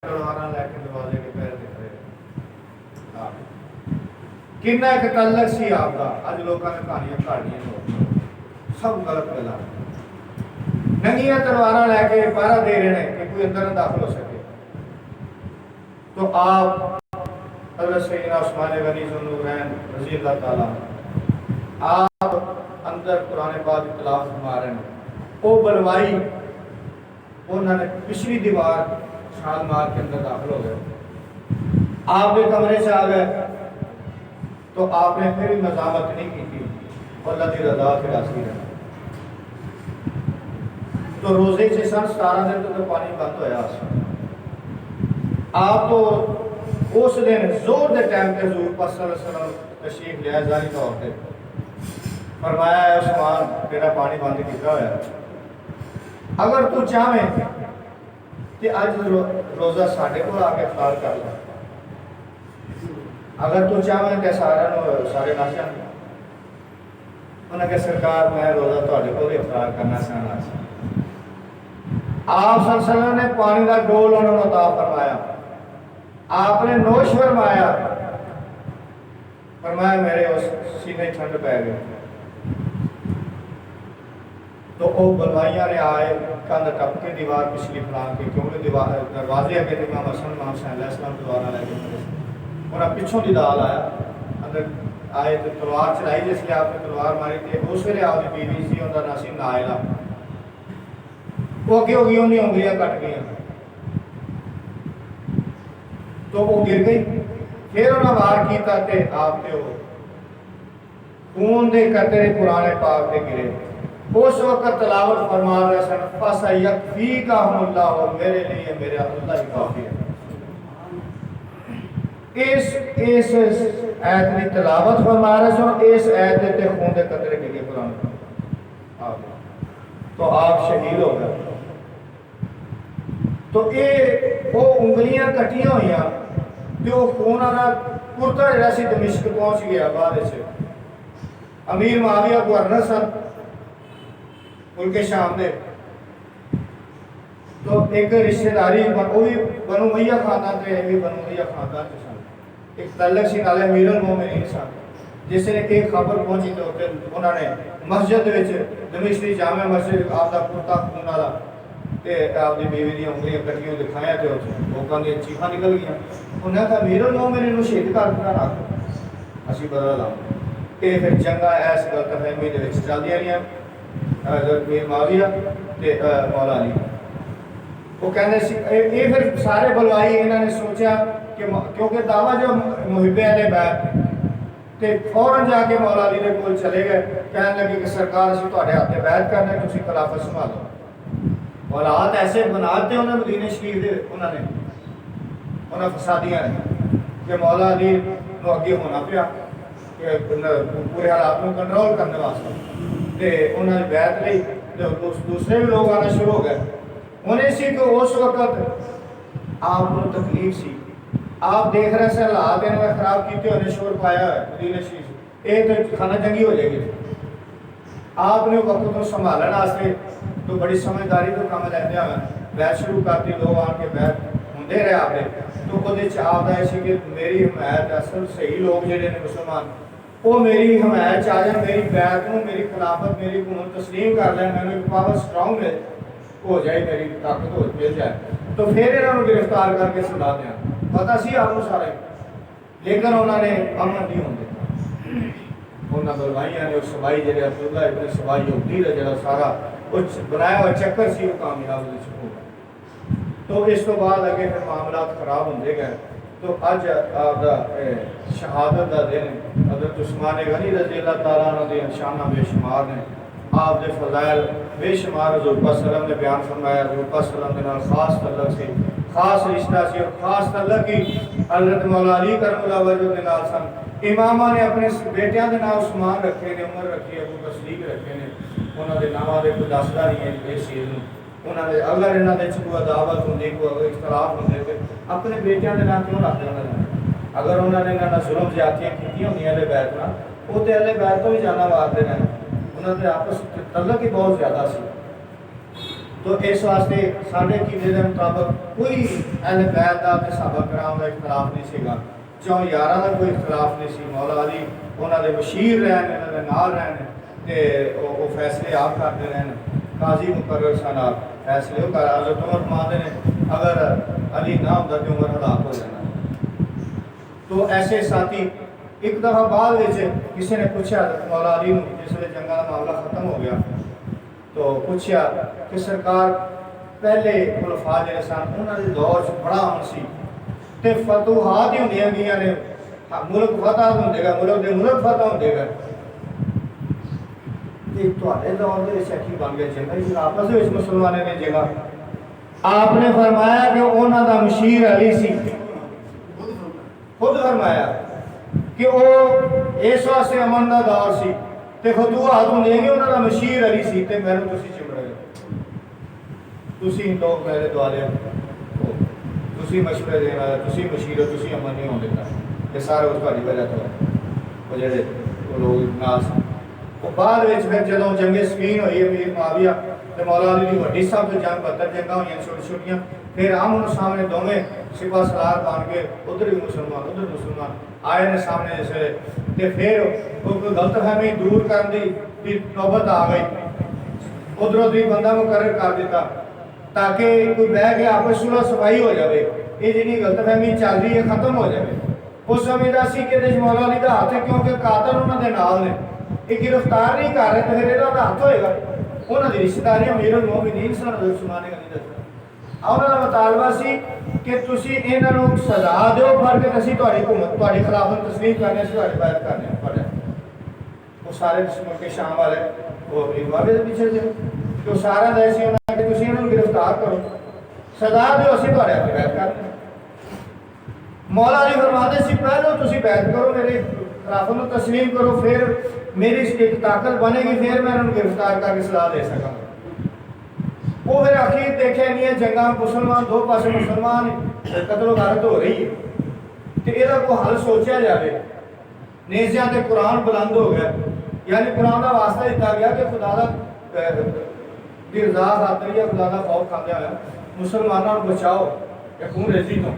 तलवारां लैके दरवाजे के पैर दिख रहे किन्ना एक तल्लक सी आपका। अज लोगों ने कहानियां काटियां, सब गलत गल्लां। नंगियां तलवारां लैके पहरा दे रहे हैं कि कोई अंदर न दाखिल हो सके। तो आप हज़रत सैयदना उस्मान गनी ज़ुन्नूरैन रज़ी अल्लाह ताला आप अंदर कुरान पाक की तिलावत फरमा रहे हैं। वो बलवाई उन्होंने पिछली दीवार छाल मार के अंदर दाखिल हो गए। आपके कमरे से आ गए तो आपने फिर भी मजामत नहीं की थी और अल्लाह की रज़ा के राज़ी रहा। तो रोजे से सन 17 दिन तो पानी बंद होया। आप तो उस दिन जोर के टाइम पे हज़ूर पाक सल्लल्लाहु अलैहि वसल्लम तशरीफ लिया जारी तौर पर फरमाया है उस्मान तेरा पानी बंद किया होया। अगर तू चाहे कि अज रोज़ा साढ़े को आके इफ्तार कर ला, अगर तू चाहे तो सारे नाशा उन्हें कहा सरकार मैं रोज़ा थोड़े को इफ्तार करना चाहना। आप सल्लल्लाहु अलैहि वसल्लम ने पानी का डोल उन्होंने अता फरमाया। आपने नोश फरमाया, फरमाया मेरे उस सीने ठंड पै गई। तो वो बलवाइया ने आए कंध टप के दीवार पिछली फलां के, क्योंकि दीवार दरवाजे अगे तो इमाम हसन इमाम हुसैन अलैहिस्सलाम तलवार लैके उन्हें पिछों की दाल आया अंदर आए तो तलवार चलाई। जिसलिए आपने तलवार मारी थी उस वे आपकी बीवी सी उनका नाम सी नायला। वो अगे हो गई, उन्हें उंगलियां कट गई तो वो गिर गई। फिर उन्हें वार किया तो आपके खून के कतरे कुरान पाक से गिरे। उस वक्त तलावत फरमा रहे सन फसयकफीकहुमुल्लाह, मेरे लिए मेरे अल्लाह ही काफी है। इस आयत की तलावत फरमा रहे सन, इस आयत के खून के कतरे गिरे कुरान तो आप शहीद हो गए। तो ये वो उंगलियां कटियां हुई तो खून वाला कुर्ता जरा सी दमिश्क पहुंच गया। बाद अमीर मुआविया गवर्नर सन उनके शाम दे। तो एक रिश्तेदारी वो भी बनु मैया खानदान थे, भी बनु मैया खानदान के सन। एक तल्लक सी नाले अमीरुल मोमिनीन सन। जिसने एक खबर पहुंची तो उन्होंने मस्जिद दमिश्क जामे मस्जिद आपका कुर्ता खून वाला ते आपकी बीवी दी उंगलियां कटियां दिखाया तो लोगों दी चीखां निकल गई। उन्हें कहा अमीरुल मोमिनीन शहीद कर देना रख असीं बदला लाओ। ये फिर जंगा इस गलतफहमी दे विच चलदियां रहियां मीर मुआविया ते मौला अली। वो कहते ये फिर सारे बलवाई इन्होंने सोचा कि क्योंकि दावा जो मुहिब्बे अहले बैत ते फौरन जाके मौला अली के कोल चले गए। कहने लगे कि सरकार असीं तुहाडे हत्थे बैत करने, तुसीं खिलाफत संभालो। हालात ऐसे बनाते उन्होंने मदीने शरीफ के उन्होंने फसादियां ने कि मौला अली को अगे होना पिया पूरे हालात को कंट्रोल करने वास्ते। तो उन्होंने बैत ली तो दूसरे भी लोग आना शुरू हो गए। उन्हें सी कि उस वक्त आपको तकलीफ सी, आप देख रहे से हालात इन्होंने खराब किए, उन्हें शोर पाया है मदीने शरीफ एक तो खाना जंगी हो जाएगी। आपने वक्त को संभालने वास्ते तो बड़ी समझदारी तो काम लैंदे आ बैत शुरू करती। लोग आके बैत होंदे रहे आपने तो वो आपका यह कि मेरी हमायत असल सही लोग जोड़े ने मुसलमान वो मेरी हमायत आ जाए, मेरी बैत को मेरी खिलाफत मेरी हुकूमत तस्लीम कर लें, मैंने पावर स्ट्रॉन्ग हो जाए, मेरी ताकत हो मिल जाए। तो फिर इन्होंने गिरफ्तार करके सजा दिया। पता सी आपको सारे, लेकिन उन्होंने अमन नहीं होंगे। उन्होंने बलवाइया ने सवाई जो अब्दुल्ला इब्न सवाई यहूदी का जो सारा कुछ बनाया हुआ चक्कर सी वो कामयाब हो गया। तो इस तो बाद अगे फिर मामला खराब होंदे गए। तो अज आपका शहादत का दिन हज़रत उस्मान गनी रज़ी अल्लाह ताला अन्हु दी शाना बेशुमार ने, आप दे फज़ाइल बेशुमार। हज़ूर पाक सल्लल्लाहु अलैहि वसल्लम ने बयान फरमाया हज़ूर पाक सल्लल्लाहु अलैहि वसल्लम खास तल्लक से खास रिश्ता से और खास तल्लक ही हज़रत मौला अली करमुल्लाह वजह के नाल सन। इमामा ने अपने बेटियां के नाम उस्मान रखे ने, उमर रखी, अबू तस्दीक रखे ने। उन्होंने नामां दे कोई दसदा नहीं है इस चीज़ में। उन्होंने अगर इन्होंने कोई अदावत होंगी कोई इख्तलाफ होंगे तो अपने बेटियां के नाम क्यों रखते उन्होंने। अगर उन्होंने इन्होंने जुल्म ज्यादतियां की होंगी अहले बैत नाल वो तो अहले बैत तो भी जाना मारते हैं। उन्होंने आपस तल्लक ही बहुत ज़्यादा सी। तो इस वास्ते साढ़े कीदे के मुताबिक कोई अहले बैत का ते सहाबा कराम का इख्तलाफ नहीं सीगा, चौं यारां का कोई इख्तलाफ नहीं सी। मौला अली उन्होंने बशीर रहन, उन्होंने नाल रहन ते वो फैसले आप करते रहन। काजी मुकर्रर सन आप फैसले वो कर हज़रत उमर फरमाते हैं अगर अली ना होता तो उमर हलाक हो जाना। तो ऐसे साथी एक दफ़ा बाद किसी ने पूछा मौला अली जिसले जंगा का मामला खत्म हो गया तो पूछा कि सरकार पहले खुलफा जो सन उन्होंने दौर बड़ा अमन सी ते फतूहात ही होंदियां गईयां ने, मुल्क फतह होंदे गए, मुल्क फतह होंदे गए। तुहाडे दौर दे विच की बन गया जंगा ही आपस में मुसलमानों ने जगह। आपने फरमाया कि उन्हां दा मशीर अली सी, खुद फरमाया कि वो इस वास्ते अमन का दौर सी ते फतूहात होंदे गए, उन्हां दा मशीर अली सी ते मैनूं तुसीं चिमड़ गए, तुसीं लोग मेरे दुआले तुसीं मशवरे देने वाले, तुसीं मशीर हो, तुसीं अमन नहीं होने देता। ये सारा कुछ तुहाडी वजह तो है। वो जेडे वो लोग नास वो बाद में फिर जदों जंगे सफीन हुई अमीर मुआविया ते मौला अली दी वड्डी साहब तो जंग 72 जंगां होईयां छोटी छोटियां, फिर आमने सामने दोवें सिपा सलार बन के उधर भी मुसलमान उधर मुसलमान आए ने सामने जैसे ते फिर वो कोई गलतफहमी दूर करने की नौबत आ गई। उधरों भी बंदा मुकर्रर कर दिता ताकि कोई बह के आपस सुलह सफाई हो जाए, ये जिन्नी गलतफहमी चल रही है खत्म हो जाए। उस समझदा सी कि मौला अली का हाथ है क्योंकि कातल उन्होंने नाल ने, ये गिरफ्तार नहीं कर रहे तो फिर इहदा हाथ होएगा। उन्होंने रिश्तेदारी अमीरुल मोमिनीन सन उस्मान गनी दा उन्होंने मुतालबा सी कि तुसीं इन्हां नूं सज़ा दिओ, फर्क असीं तुहाडी हुकूमत तुहाडी खिलाफत तस्लीम करने से तुहाडी बैत करने पड़े। वो सारे दुश्मन के शाम वाले वो इमामे दे पीछे थे तो सारा ऐसे उन्होंने कि तुसीं इन्हां नूं गिरफ्तार करो, सज़ा दिओ, असीं तुहाडे अगे बैत करने। मौला अली फरमाते सी पहले तुसीं बैत करो, मेरे खिलाफत नूं तस्लीम करो, फिर मेरी एक ताकत बनेगी, फिर मैं उन्हें गिरफ्तार करके सलाह दे सका। वो फिर आखिर देखे नहीं है जंगा मुसलमान दो पासे मुसलमान कतलो गारत हो रही है तो यदा को हल सोचा जाए। नेज़ियां ते कुरान बुलंद हो गया, यानी कुरान का वास्ता दिता गया कि खुदा दा दी रज़ा खातर या खुदा दा खौफ खांदे होया मुसलमानों को बचाओ या खून रेजी तो।